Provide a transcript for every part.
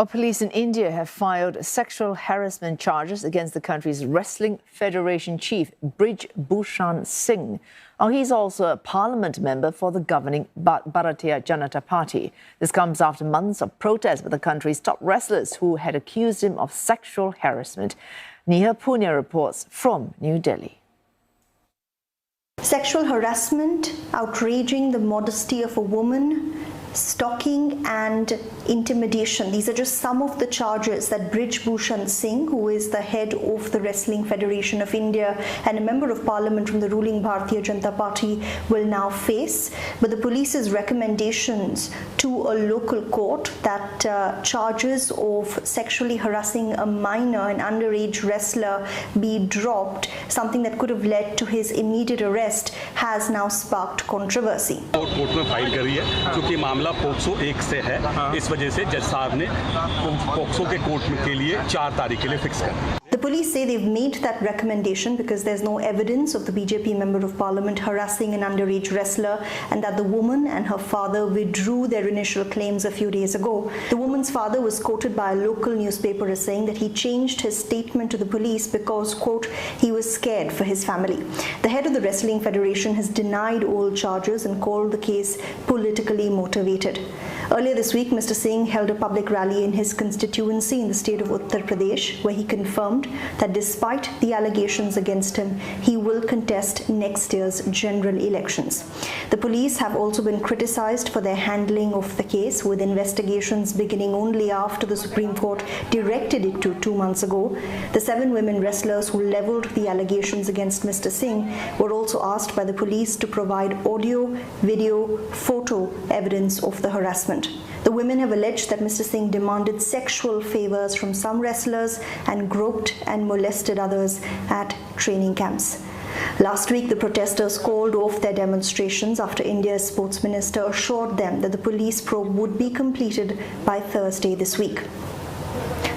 Police in India have filed sexual harassment charges against the country's wrestling federation chief, Brij Bhushan Singh. He's also a parliament member for the governing Bharatiya Janata Party. This comes after months of protests by the country's top wrestlers who had accused him of sexual harassment. Neha Punya reports from New Delhi. Sexual harassment, outraging the modesty of a woman, stalking and intimidation. These are just some of the charges that Brij Bhushan Singh, who is the head of the Wrestling Federation of India and a member of parliament from the ruling Bharatiya Janata Party, will now face. But the police's recommendations to a local court that charges of sexually harassing a minor, an underage wrestler, be dropped, something that could have led to his immediate arrest, has now sparked controversy. POCSO 1 से है, इस वजह से जज साहब ने POCSO के court के लिए 4 तारीख के लिए फिक्स कर। The police say they've made that recommendation because there's no evidence of the BJP member of parliament harassing an underage wrestler, and that the woman and her father withdrew their initial claims a few days ago. The woman's father was quoted by a local newspaper as saying that he changed his statement to the police because, quote, he was scared for his family. The head of the Wrestling Federation has denied all charges and called the case politically motivated. Earlier this week, Mr. Singh held a public rally in his constituency in the state of Uttar Pradesh, where he confirmed that despite the allegations against him, he will contest next year's general elections. The police have also been criticized for their handling of the case, with investigations beginning only after the Supreme Court directed it to 2 months ago. The 7 women wrestlers who leveled the allegations against Mr. Singh were also asked by the police to provide audio, video, photo evidence of the harassment. The women have alleged that Mr. Singh demanded sexual favors from some wrestlers and groped and molested others at training camps. Last week, the protesters called off their demonstrations after India's sports minister assured them that the police probe would be completed by Thursday this week.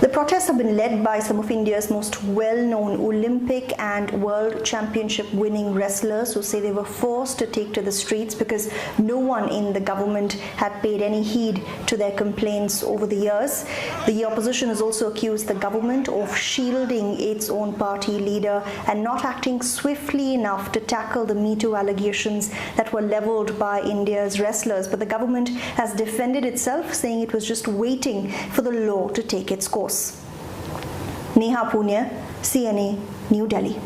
The protests have been led by some of India's most well-known Olympic and World Championship winning wrestlers who say they were forced to take to the streets because no one in the government had paid any heed to their complaints over the years. The opposition has also accused the government of shielding its own party leader and not acting swiftly enough to tackle the Me Too allegations that were leveled by India's wrestlers. But the government has defended itself, saying it was just waiting for the law to take its course. Neha Punya, CNA, New Delhi.